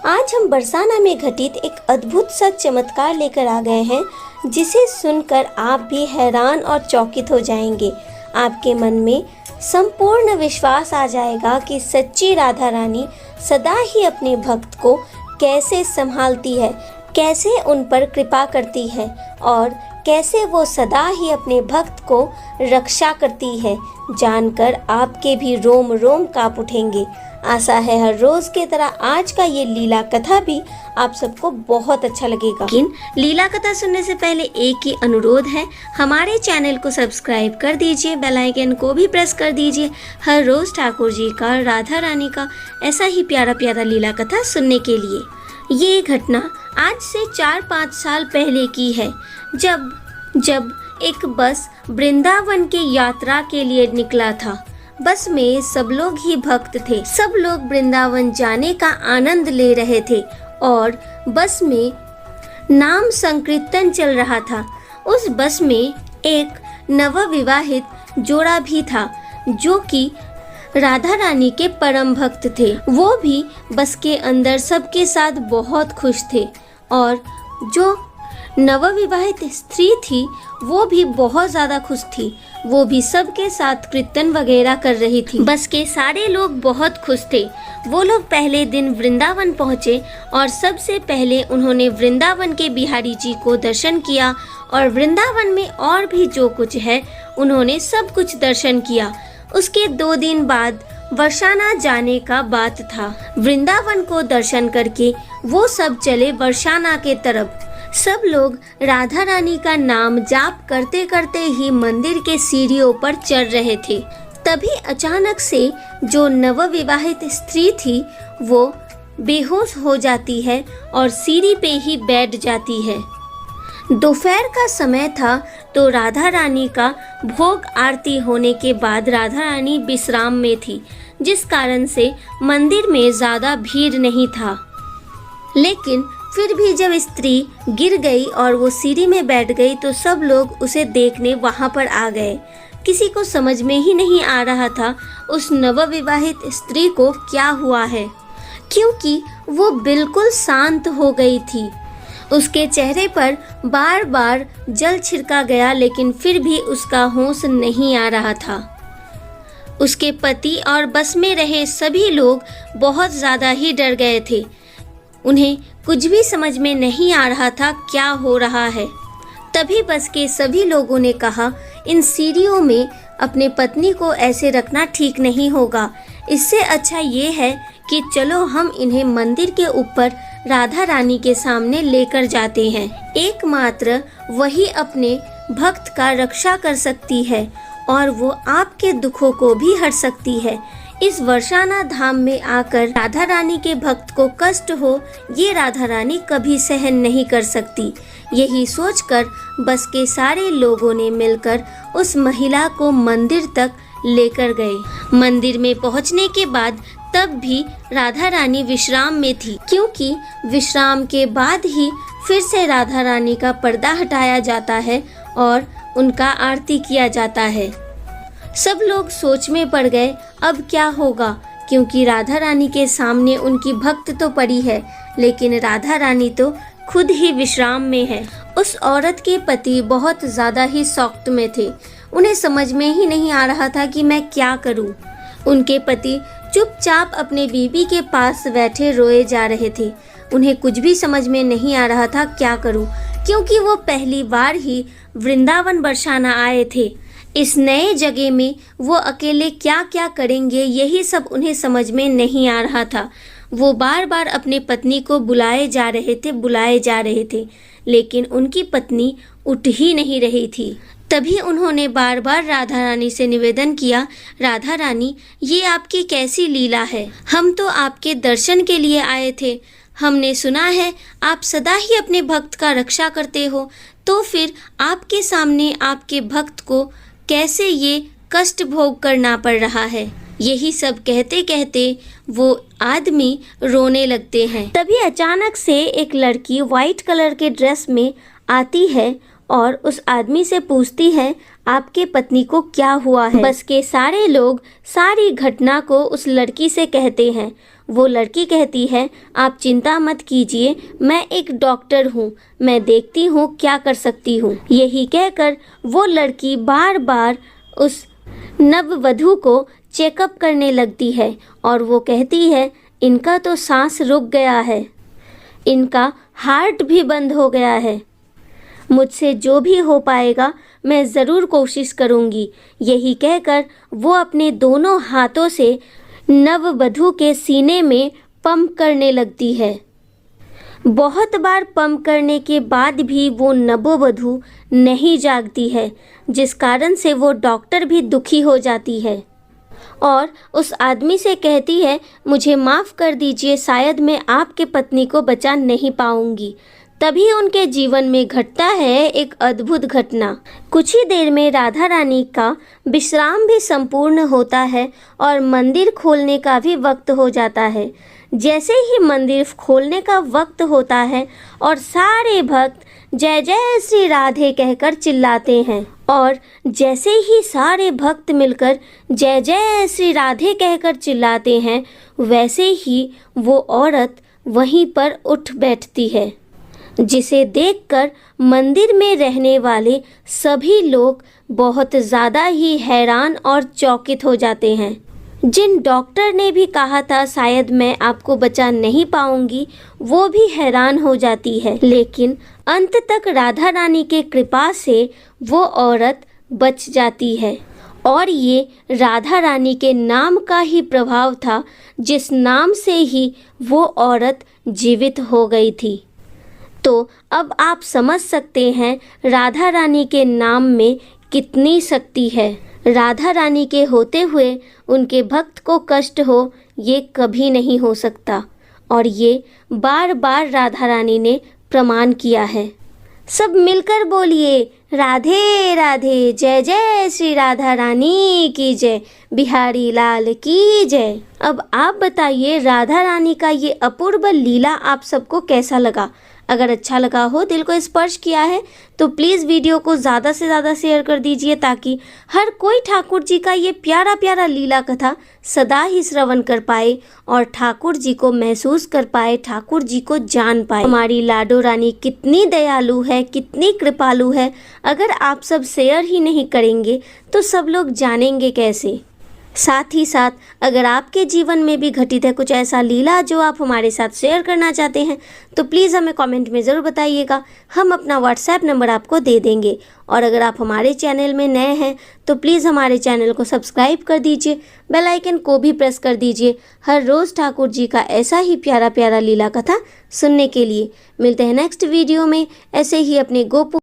आज हम बरसाना में घटित एक अद्भुत सा चमत्कार लेकर आ गए हैं, जिसे सुनकर आप भी हैरान और चौकित हो जाएंगे। आपके मन में संपूर्ण विश्वास आ जाएगा कि सच्ची राधा रानी सदा ही अपने भक्त को कैसे संभालती है, कैसे उन पर कृपा करती है और कैसे वो सदा ही अपने भक्त को रक्षा करती है। जानकर आपके भी रोम रोम कांप उठेंगे। आशा है हर रोज की तरह आज का ये लीला कथा भी आप सबको बहुत अच्छा लगेगा। लेकिन लीला कथा सुनने से पहले एक ही अनुरोध है, हमारे चैनल को सब्सक्राइब कर दीजिए, बेल आइकन को भी प्रेस कर दीजिए हर रोज ठाकुर जी का, राधा रानी का ऐसा ही प्यारा प्यारा लीला कथा सुनने के लिए। ये घटना आज से 4-5 साल पहले की है, जब एक बस वृंदावन के यात्रा के लिए निकला था। बस में सब लोग ही भक्त थे। सब लोग वृंदावन जाने का आनंद ले रहे थे और बस में नाम संकीर्तन चल रहा था। उस बस में एक नवविवाहित जोड़ा भी था, जो कि राधा रानी के परम भक्त थे। वो भी बस के अंदर सबके साथ बहुत खुश थे और जो नवविवाहित स्त्री थी वो भी बहुत ज़्यादा खुश थी। वो भी सबके साथ कीर्तन वगैरह कर रही थी। बस के सारे लोग बहुत खुश थे। वो लोग पहले दिन वृंदावन पहुँचे और सबसे पहले उन्होंने वृंदावन के बिहारी जी को दर्शन किया और वृंदावन में और भी जो कुछ है उन्होंने सब कुछ दर्शन किया। उसके 2 दिन बाद बरसाना जाने का बात था। वृंदावन को दर्शन करके वो सब चले बरसाना के तरफ। सब लोग राधा रानी का नाम जाप करते करते ही मंदिर के सीढ़ियों पर चढ़ रहे थे। तभी अचानक से जो नवविवाहित स्त्री थी वो बेहोश हो जाती है और सीढ़ी पे ही बैठ जाती है। दोपहर का समय था तो राधा रानी का भोग आरती होने के बाद राधा रानी विश्राम में थी, जिस कारण से मंदिर में ज़्यादा भीड़ नहीं था। लेकिन फिर भी जब स्त्री गिर गई और वो सीढ़ी में बैठ गई तो सब लोग उसे देखने वहाँ पर आ गए। किसी को समझ में ही नहीं आ रहा था उस नवविवाहित स्त्री को क्या हुआ है, क्योंकि वो बिल्कुल शांत हो गई थी। उसके चेहरे पर बार बार जल छिड़का गया, लेकिन फिर भी उसका होश नहीं आ रहा था। उसके पति और बस में रहे सभी लोग बहुत ज़्यादा ही डर गए थे। उन्हें कुछ भी समझ में नहीं आ रहा था क्या हो रहा है। तभी बस के सभी लोगों ने कहा, इन सीढ़ियों में अपने पत्नी को ऐसे रखना ठीक नहीं होगा। इससे अच्छा ये है कि चलो हम इन्हें मंदिर के ऊपर राधा रानी के सामने लेकर जाते हैं। एकमात्र वही अपने भक्त का रक्षा कर सकती है और वो आपके दुखों को भी हर सकती है। इस बरसाना धाम में आकर राधा रानी के भक्त को कष्ट हो, ये राधा रानी कभी सहन नहीं कर सकती। यही सोचकर बस के सारे लोगों ने मिलकर उस महिला को मंदिर तक लेकर गए। मंदिर में पहुंचने के बाद तब भी राधा रानी विश्राम में थी, क्योंकि विश्राम के बाद ही फिर से राधा रानी का पर्दा हटाया जाता है और उनका आरती किया जाता है। सब लोग सोच में पड़ गए, अब क्या होगा, क्योंकि राधा रानी के सामने उनकी भक्त तो पड़ी है, लेकिन राधा रानी तो खुद ही विश्राम में है। उस औरत के पति बहुत ज़्यादा ही शॉक्ड में थे। उन्हें समझ में ही नहीं आ रहा था कि मैं क्या करूं। उनके पति चुपचाप अपने बीवी के पास बैठे रोए जा रहे थे। उन्हें कुछ भी समझ में नहीं आ रहा था क्या करूं, क्योंकि वो पहली बार ही वृंदावन बरसाना आए थे। इस नए जगह में वो अकेले क्या क्या करेंगे, यही सब उन्हें समझ में नहीं आ रहा था। वो बार बार अपने पत्नी को बुलाए जा रहे थे, लेकिन उनकी पत्नी उठ ही नहीं रही थी। तभी उन्होंने बार बार राधा रानी से निवेदन किया, राधा रानी, ये आपकी कैसी लीला है? हम तो आपके दर्शन के लिए आए थे। हमने सुना है आप सदा ही अपने भक्त का रक्षा करते हो, तो फिर आपके सामने आपके भक्त को कैसे ये कष्ट भोग करना पड़ रहा है? यही सब कहते कहते वो आदमी रोने लगते हैं। तभी अचानक से एक लड़की वाइट कलर के ड्रेस में आती है और उस आदमी से पूछती है, आपके पत्नी को क्या हुआ है? बस के सारे लोग सारी घटना को उस लड़की से कहते हैं। वो लड़की कहती है, आप चिंता मत कीजिए, मैं एक डॉक्टर हूँ, मैं देखती हूँ क्या कर सकती हूँ। यही कहकर वो लड़की बार बार उस नववधू को चेकअप करने लगती है और वो कहती है, इनका तो सांस रुक गया है, इनका हार्ट भी बंद हो गया है, मुझसे जो भी हो पाएगा मैं ज़रूर कोशिश करूँगी। यही कहकर वो अपने दोनों हाथों से नववधू के सीने में पंप करने लगती है। बहुत बार पंप करने के बाद भी वो नववधू नहीं जागती है, जिस कारण से वो डॉक्टर भी दुखी हो जाती है और उस आदमी से कहती है, मुझे माफ़ कर दीजिए, शायद मैं आपके पत्नी को बचा नहीं पाऊंगी। तभी उनके जीवन में घटता है एक अद्भुत घटना। कुछ ही देर में राधा रानी का विश्राम भी संपूर्ण होता है और मंदिर खोलने का भी वक्त हो जाता है। जैसे ही मंदिर खोलने का वक्त होता है और सारे भक्त जय जय श्री राधे कहकर चिल्लाते हैं और जैसे ही सारे भक्त मिलकर जय जय श्री राधे कहकर चिल्लाते हैं, वैसे ही वो औरत वहीं पर उठ बैठती है, जिसे देखकर मंदिर में रहने वाले सभी लोग बहुत ज़्यादा ही हैरान और चौकित हो जाते हैं। जिन डॉक्टर ने भी कहा था शायद मैं आपको बचा नहीं पाऊंगी, वो भी हैरान हो जाती है, लेकिन अंत तक राधा रानी के कृपा से वो औरत बच जाती है और ये राधा रानी के नाम का ही प्रभाव था, जिस नाम से ही वो औरत जीवित हो गई थी। तो अब आप समझ सकते हैं राधा रानी के नाम में कितनी शक्ति है। राधा रानी के होते हुए उनके भक्त को कष्ट हो, ये कभी नहीं हो सकता और ये बार बार राधा रानी ने प्रमाण किया है। सब मिलकर बोलिए, राधे राधे, जय जय श्री राधा रानी की जय, बिहारी लाल की जय। अब आप बताइए राधा रानी का ये अपूर्व लीला आप सबको कैसा लगा? अगर अच्छा लगा हो, दिल को स्पर्श किया है, तो प्लीज़ वीडियो को ज़्यादा से ज़्यादा शेयर कर दीजिए ताकि हर कोई ठाकुर जी का ये प्यारा प्यारा लीला कथा सदा ही श्रवण कर पाए और ठाकुर जी को महसूस कर पाए, ठाकुर जी को जान पाए। हमारी लाडो रानी कितनी दयालु है, कितनी कृपालु है। अगर आप सब शेयर ही नहीं करेंगे तो सब लोग जानेंगे कैसे। साथ ही साथ अगर आपके जीवन में भी घटित है कुछ ऐसा लीला जो आप हमारे साथ शेयर करना चाहते हैं, तो प्लीज़ हमें कमेंट में ज़रूर बताइएगा। हम अपना व्हाट्सएप नंबर आपको दे देंगे। और अगर आप हमारे चैनल में नए हैं तो प्लीज़ हमारे चैनल को सब्सक्राइब कर दीजिए, बेल आइकन को भी प्रेस कर दीजिए हर रोज़ ठाकुर जी का ऐसा ही प्यारा प्यारा लीला कथा सुनने के लिए। मिलते हैं नेक्स्ट वीडियो में ऐसे ही अपने गोपू